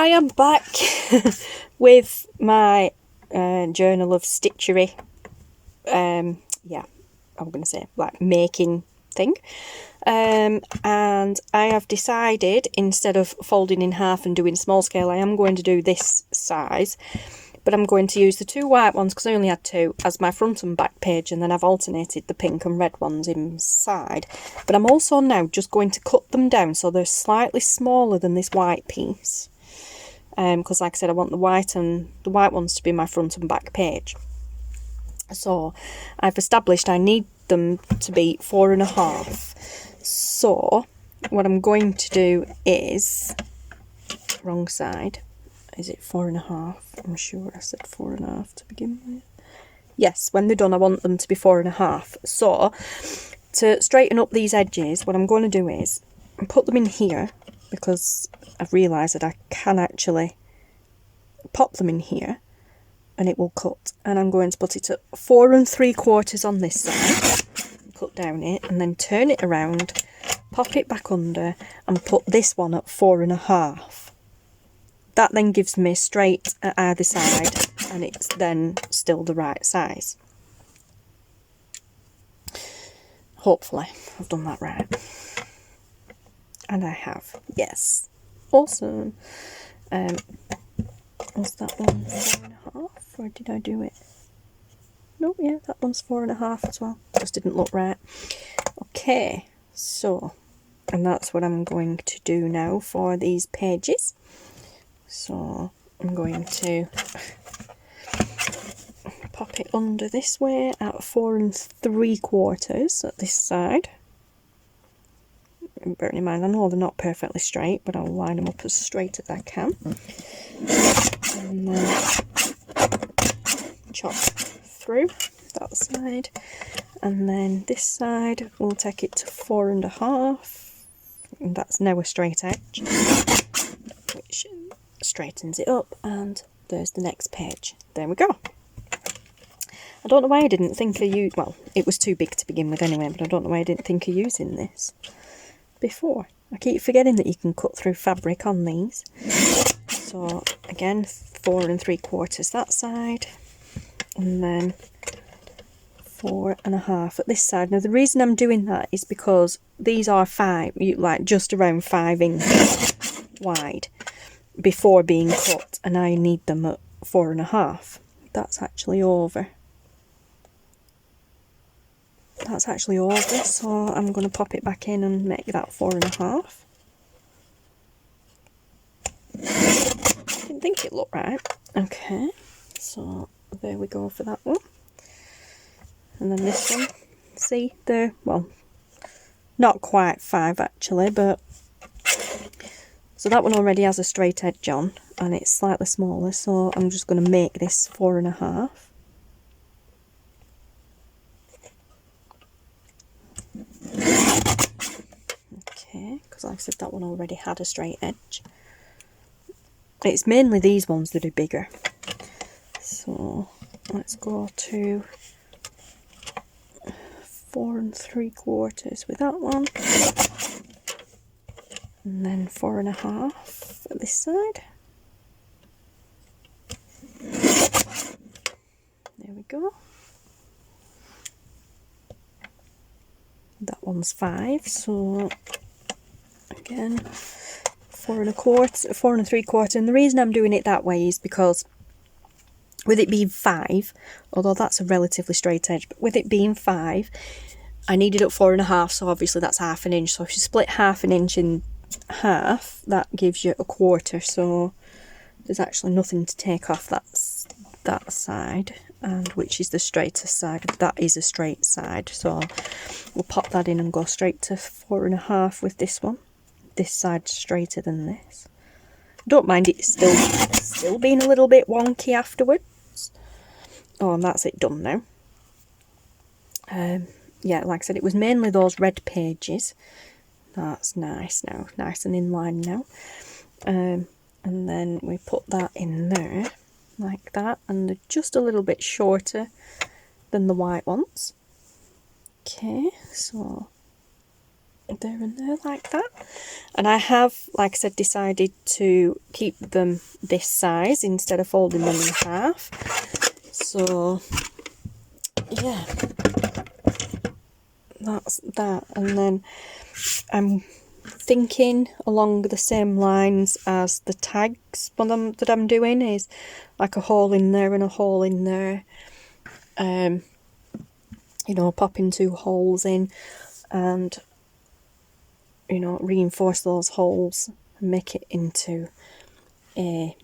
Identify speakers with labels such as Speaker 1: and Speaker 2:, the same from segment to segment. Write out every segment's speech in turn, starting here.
Speaker 1: I am back with my journal of stitchery. Yeah, I'm going to say like making thing. And I have decided, instead of folding in half and doing small scale, I am going to do this size. But I'm going to use the two white ones, because I only had two, as my front and back page, and then I've alternated the pink and red ones inside. But I'm also now just going to cut them down so they're slightly smaller than this white piece. Because like I said, I want the white ones to be my front and back page. So I've established I need them to be 4.5. So what I'm going to do is, wrong side. Is it 4.5? I'm sure I said 4.5 to begin with. Yes, when they're done, I want them to be 4.5. So, to straighten up these edges, what I'm going to do is put them in here, because I've realised that I can actually pop them in here and it will cut. And I'm going to put it at 4 3/4 on this side, cut down it, and then turn it around, pop it back under, and put this one at 4.5. That then gives me straight at either side, and it's then still the right size. Hopefully I've done that right. And I have. Yes. Awesome. Was that one 4.5? Or did I do it? No, yeah, that one's 4.5 as well. Just didn't look right. Okay, so, and that's what I'm going to do now for these pages. So I'm going to pop it under this way at 4 3/4 at this side. And bearing in mind, I know they're not perfectly straight, but I'll line them up as straight as I can. And then chop through that side. And then this side, we'll take it to 4.5. And that's now a straight edge, which straightens it up, and there's the next page. There we go. I don't know why I didn't think of using, well, it was too big to begin with anyway, but I don't know why I didn't think of using this before. I keep forgetting that you can cut through fabric on these. So again, 4 3/4 that side, and then 4.5 at this side. Now the reason I'm doing that is because these are just around 5 inches wide before being cut, and I need them at 4.5. That's actually over. That's actually over, so I'm going to pop it back in and make that 4.5. Didn't think it looked right. Okay, so there we go for that one. And then this one, see, they're, well, not quite 5 actually, but so that one already has a straight edge on, and it's slightly smaller, so I'm just going to make this 4.5. Okay, because like I said, that one already had a straight edge. It's mainly these ones that are bigger. So let's go to 4 3/4 with that one. And then 4.5 at this side. There we go. That one's 5, so again 4 3/4. And the reason I'm doing it that way is because with it being 5, although that's a relatively straight edge, but with it being 5, I need it at 4.5, so obviously that's 1/2 inch. So if you split 1/2 inch in half, that gives you 1/4, so there's actually nothing to take off that side, and which is the straightest side. That is a straight side, so we'll pop that in and go straight to 4.5 with this one. This side's straighter than this. Don't mind it still being a little bit wonky afterwards. Oh, and that's it done now. Yeah, like I said, it was mainly those red pages. That's nice now, nice and in line now. And then we put that in there like that, and they're just a little bit shorter than the white ones. Okay, so there and there like that. And I have, like I said, decided to keep them this size instead of folding them in half. So yeah, that's that. And then I'm thinking along the same lines as the tags that I'm doing, is like a hole in there and a hole in there. You know, popping 2 holes in and, you know, reinforce those holes and make it into a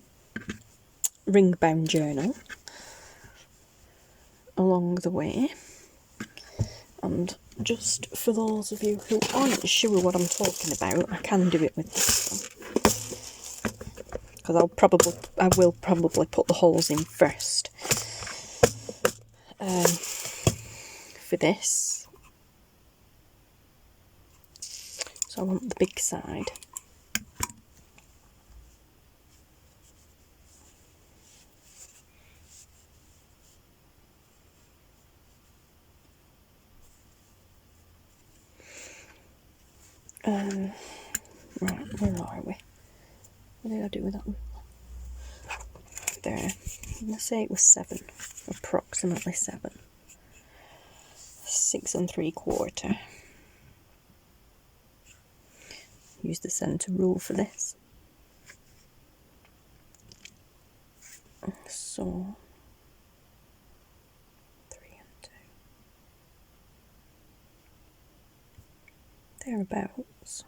Speaker 1: ring bound journal along the way. And just for those of you who aren't sure what I'm talking about, I can do it with this one, because I will probably put the holes in first for this. So I want the big side. Right, where are we? What did I do with that one? There. I'm going to say it was 7, approximately 7. 6 3/4. Use the centre rule for this. So 3 and 2. Thereabouts.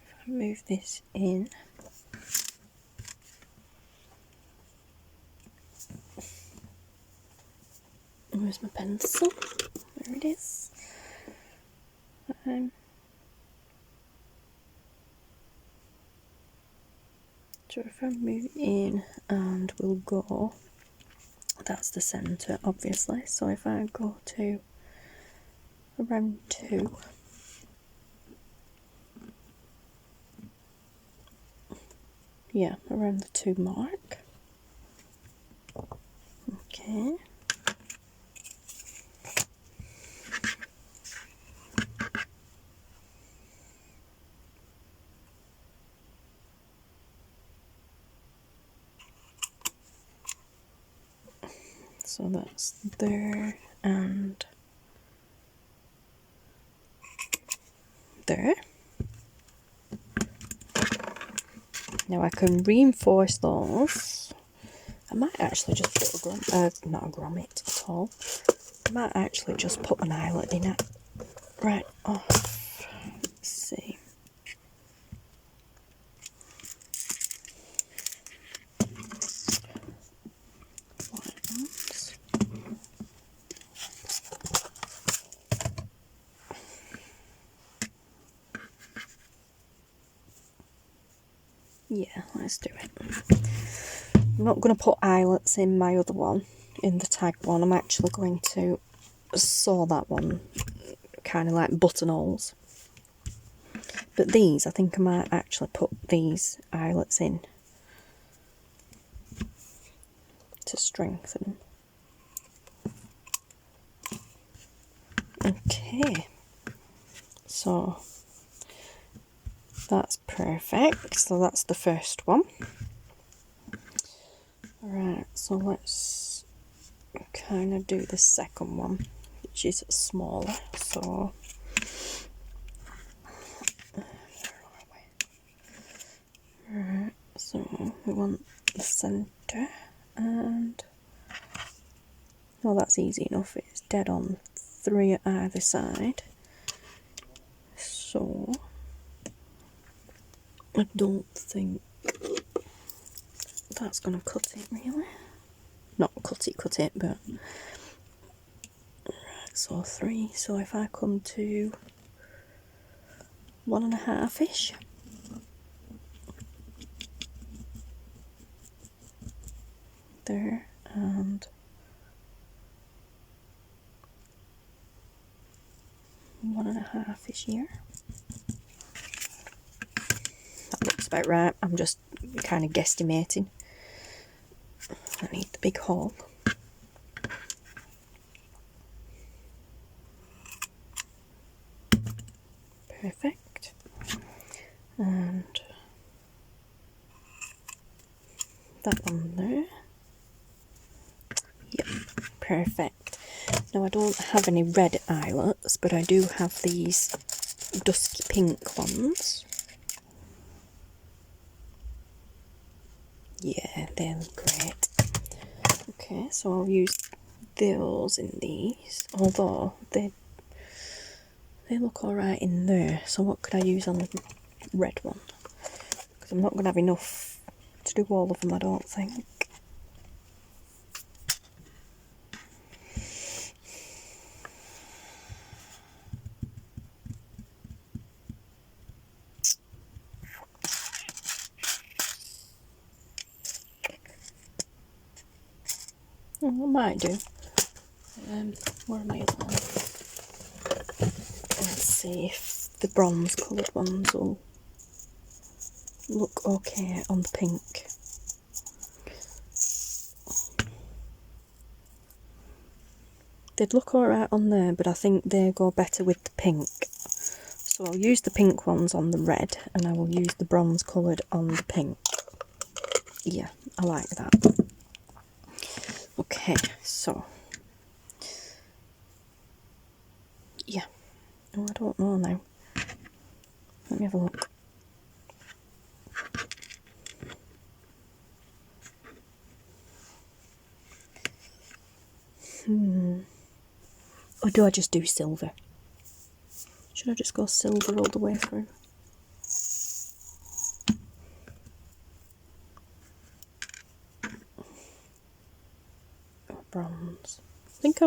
Speaker 1: If I move this in. Where's my pencil? There it is. So if I move in and we'll go, that's the centre obviously, so if I go to around 2, yeah, around the 2 mark. Okay. So that's there and there. Now I can reinforce those. I might actually just put not a grommet at all. I might actually just put an eyelet in it. Right off. Let's see. Yeah, let's do it. I'm not going to put eyelets in my other one, in the tag one. I'm actually going to sew that one kind of like buttonholes. But these, I think I might actually put these eyelets in to strengthen. Okay, so that's perfect. So that's the first one. Right, so let's kind of do the second one, which is smaller. So right, so we want the centre, and well, that's easy enough. It's dead on 3 at either side. So I don't think that's going to cut it really. Not cut it, but right, so 3. So if I come to 1.5-ish. There, and 1.5-ish here. That looks about right. I'm just kind of guesstimating. I need the big hole. Perfect. And that one there. Yep, perfect. Now I don't have any red eyelets, but I do have these dusky pink ones. Yeah, they look great. Okay, so I'll use those in these, although they look alright in there. So what could I use on the red one? Because I'm not going to have enough to do all of them, I don't think. Oh, I might do. Where am I at now? Let's see if the bronze coloured ones will look okay on the pink. They'd look alright on there, but I think they go better with the pink. So I'll use the pink ones on the red, and I will use the bronze coloured on the pink. Yeah, I like that. Okay, so yeah. Oh, I don't know now. Let me have a look. Or do I just do silver? Should I just go silver all the way through? Or bronze? I think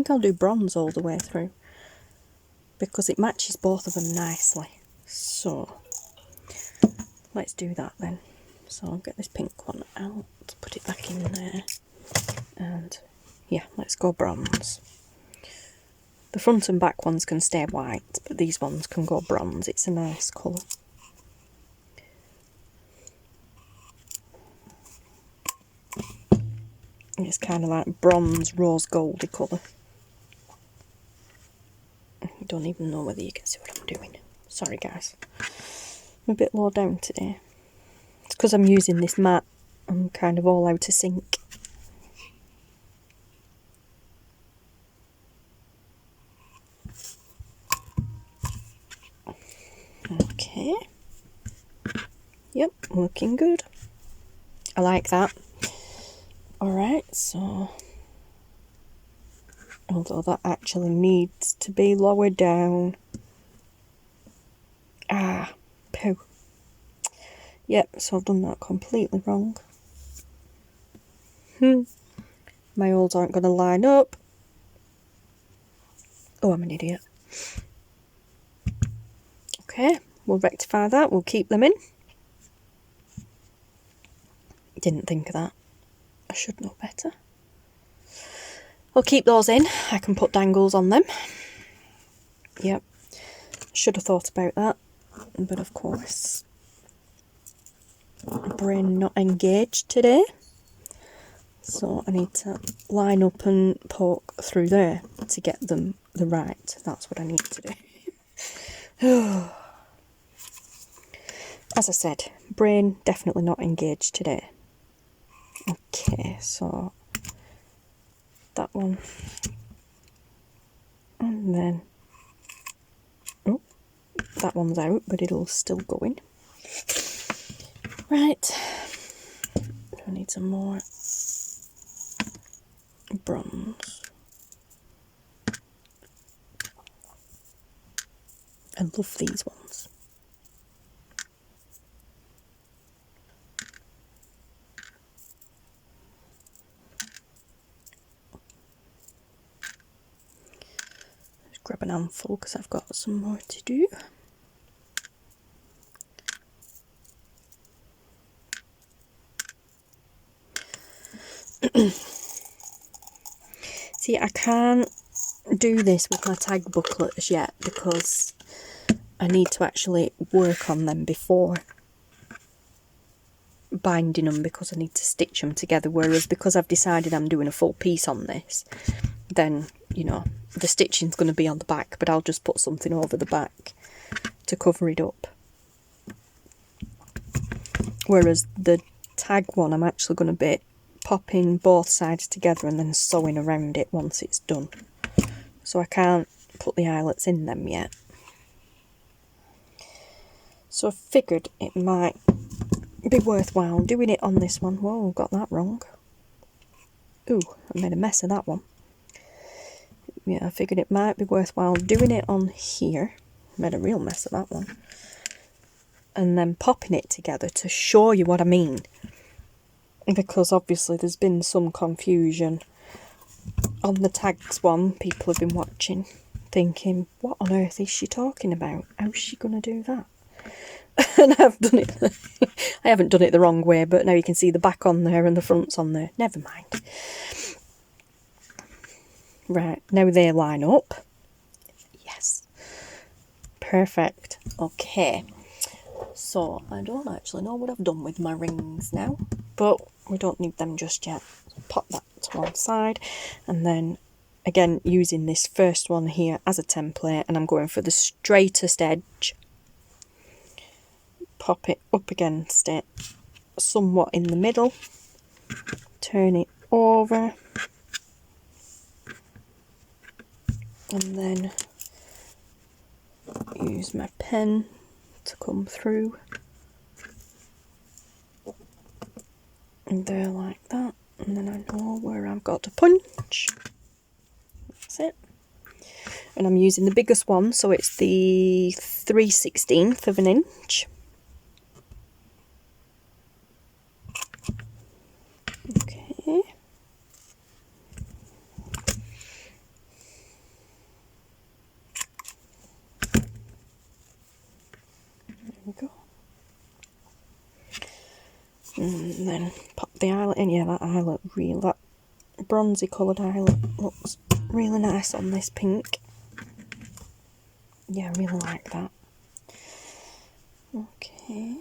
Speaker 1: I'll do bronze all the way through, because it matches both of them nicely. So let's do that then. So I'll get this pink one out, put it back in there, and yeah, let's go bronze. The front and back ones can stay white, but these ones can go bronze. It's a nice colour. It's kind of like bronze rose goldy colour. I don't even know whether you can see what I'm doing. Sorry guys. I'm a bit low down today. It's because I'm using this mat. I'm kind of all out of sync. Okay. Yep, looking good. I like that. Alright, so although that actually needs to be lowered down. Ah, poo. Yep, so I've done that completely wrong. My holes aren't going to line up. Oh, I'm an idiot. Okay, we'll rectify that. We'll keep them in. Didn't think of that. I should know better. I'll keep those in. I can put dangles on them. Yep. Should have thought about that. But of course, brain not engaged today. So I need to line up and poke through there to get them the right. That's what I need to do. As I said, brain definitely not engaged today. Okay, so that one. And then, oh, that one's out, but it'll still go in. Right, I need some more bronze. I love these ones. Just grab an handful because I've got some more to do. See, I can't do this with my tag booklet as yet because I need to actually work on them before binding them, because I need to stitch them together, whereas because I've decided I'm doing a full piece on this, then, you know, the stitching's going to be on the back, but I'll just put something over the back to cover it up. Whereas the tag one, I'm actually going to be popping both sides together and then sewing around it once it's done. So I can't put the eyelets in them yet. So I figured it might be worthwhile doing it on this one. Whoa, got that wrong. Ooh, I made a mess of that one. Yeah, I figured it might be worthwhile doing it on here. I made a real mess of that one. And then popping it together to show you what I mean. Because obviously there's been some confusion on the tags one. People have been watching, thinking, what on earth is she talking about? How's she going to do that? And I've done it. I haven't done it the wrong way, but now you can see the back on there and the front's on there. Never mind. Right, now they line up. Yes. Perfect. Okay. So, I don't actually know what I've done with my rings now, but we don't need them just yet. So pop that to one side, and then, again, using this first one here as a template, and I'm going for the straightest edge. Pop it up against it, somewhat in the middle, turn it over, and then use my pen to come through, and there like that, and then I know where I've got to punch. That's it. And I'm using the biggest one, so it's the 3/16 of an inch. Okay. There we go. And then pop the eyelet in. Yeah, that eyelet really, that bronzy coloured eyelet looks really nice on this pink. Yeah, I really like that. Okay.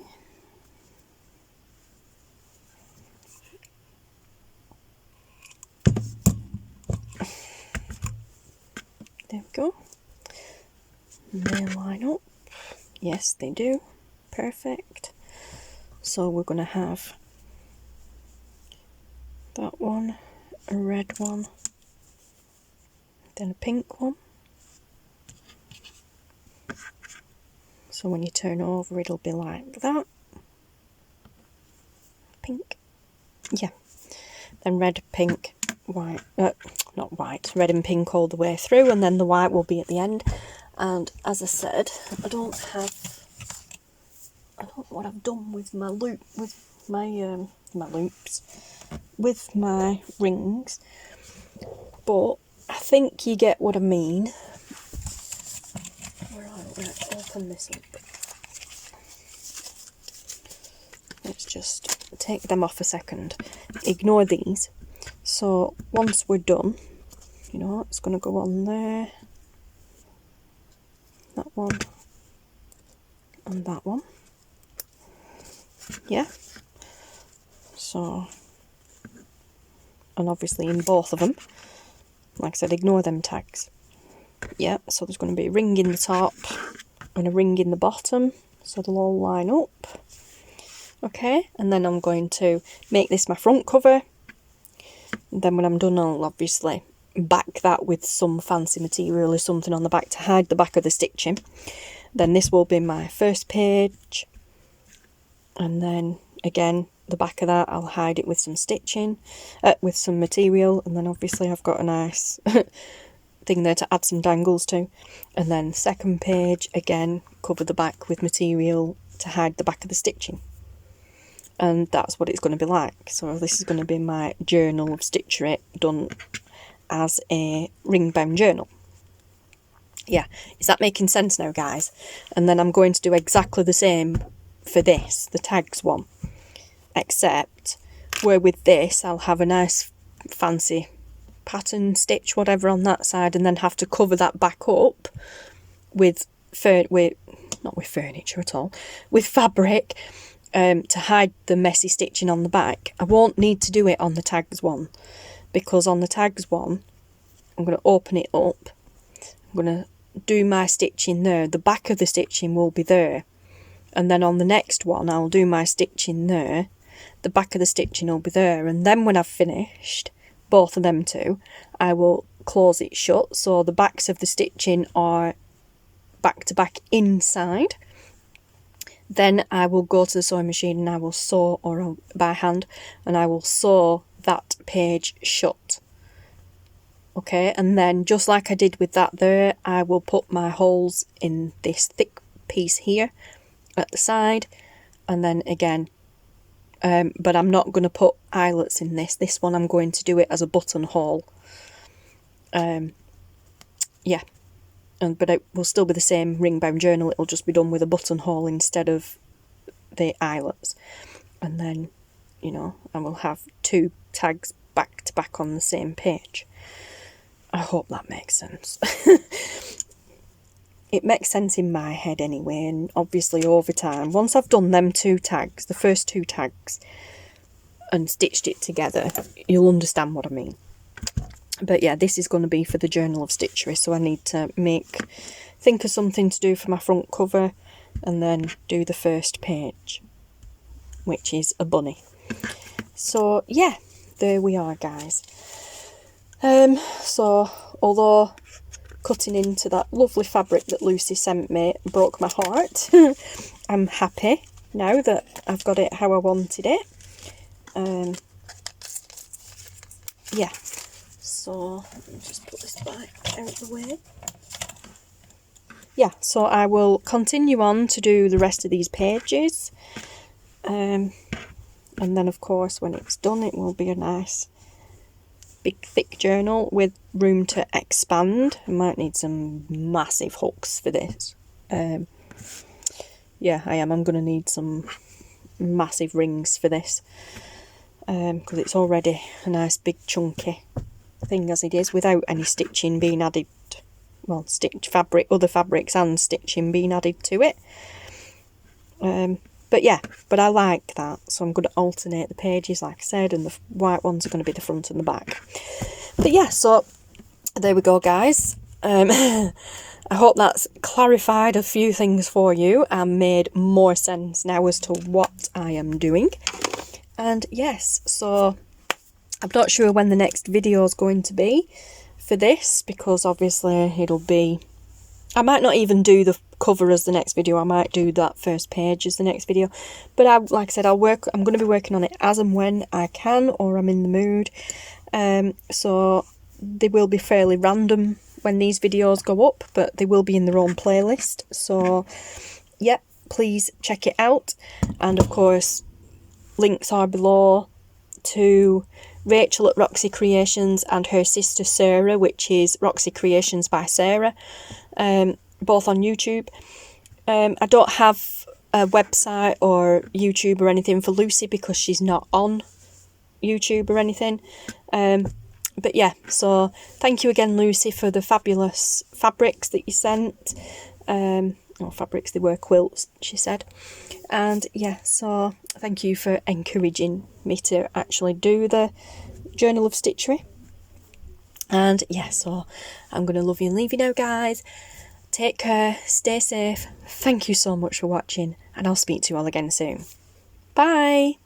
Speaker 1: There we go. And they line up. Yes, they do. Perfect. So we're going to have that one, a red one, then a pink one. So when you turn over, it'll be like that. Pink. Yeah. Then red, pink, white. Not white. Red and pink all the way through, and then the white will be at the end. And as I said, I don't know what I've done with my loop, with my my loops, with my rings, but I think you get what I mean. Where are we? Let's open this up. Let's just take them off a second. Ignore these. So once we're done, you know, it's going to go on there. That one. And that one. Yeah. So, and obviously in both of them, like I said, ignore them tags. Yeah, so there's going to be a ring in the top and a ring in the bottom, so they'll all line up. Okay, and then I'm going to make this my front cover. And then when I'm done, I'll obviously back that with some fancy material or something on the back to hide the back of the stitching. Then this will be my first page, and then again the back of that I'll hide it with some stitching, with some material, and then obviously I've got a nice thing there to add some dangles to. And then second page, again cover the back with material to hide the back of the stitching. And that's what it's going to be like. So this is going to be my journal of Stitchery done as a ring bound journal. Yeah, is that making sense now, guys? And then I'm going to do exactly the same for this, the tags one, except where with this I'll have a nice fancy pattern stitch whatever on that side, and then have to cover that back up with not with furniture at all, with fabric, to hide the messy stitching on the back. I won't need to do it on the tags one, because on the tags one I'm going to open it up, I'm going to do my stitching there, the back of the stitching will be there. And then on the next one, I'll do my stitching there, the back of the stitching will be there. And then when I've finished both of them two, I will close it shut. So the backs of the stitching are back to back inside. Then I will go to the sewing machine and I will sew, or by hand, and I will sew that page shut. Okay, and then just like I did with that there, I will put my holes in this thick piece here at the side, and then again, but I'm not going to put eyelets in this one. I'm going to do it as a buttonhole. Yeah, but it will still be the same ring bound journal. It'll just be done with a buttonhole instead of the eyelets. And then, you know, I will have two tags back to back on the same page. I hope that makes sense. It makes sense in my head anyway, and obviously over time, once I've done them two tags, the first two tags, and stitched it together, you'll understand what I mean. But yeah, this is going to be for the Journal of Stitchery, so I need to think of something to do for my front cover, and then do the first page, which is a bunny. So yeah, there we are, guys. So although cutting into that lovely fabric that Lucy sent me broke my heart, I'm happy now that I've got it how I wanted it. Yeah, so let's just put this back out of the way. Yeah, so I will continue on to do the rest of these pages, and then of course when it's done it will be a nice big thick journal with room to expand. I might need some massive hooks for this. Yeah, I'm going to need some massive rings for this, because it's already a nice big chunky thing as it is, without any stitching being added. Well, stitch fabric, other fabrics and stitching being added to it. But yeah, but I like that, so I'm going to alternate the pages like I said, and the white ones are going to be the front and the back. But yeah, so there we go, guys. I hope that's clarified a few things for you and made more sense now as to what I am doing. And yes, so I'm not sure when the next video is going to be for this, because obviously it'll be, I might not even do the cover as the next video. I might do that first page as the next video. But like I said, I'm going to be working on it as and when I can, or I'm in the mood. So they will be fairly random when these videos go up, but they will be in their own playlist. So yeah, please check it out. And of course, links are below to Rachel at Roxy Creations and her sister Sarah, which is Roxy Creations by Sarah, both on YouTube. I don't have a website or YouTube or anything for Lucy because she's not on YouTube or anything. But yeah, so thank you again, Lucy, for the fabulous fabrics that you sent. Or fabrics, they were quilts, she said. And yeah, so thank you for encouraging me to actually do the Journal of Stitchery. And yeah, so I'm going to love you and leave you now, guys. Take care, stay safe. Thank you so much for watching, and I'll speak to you all again soon. Bye!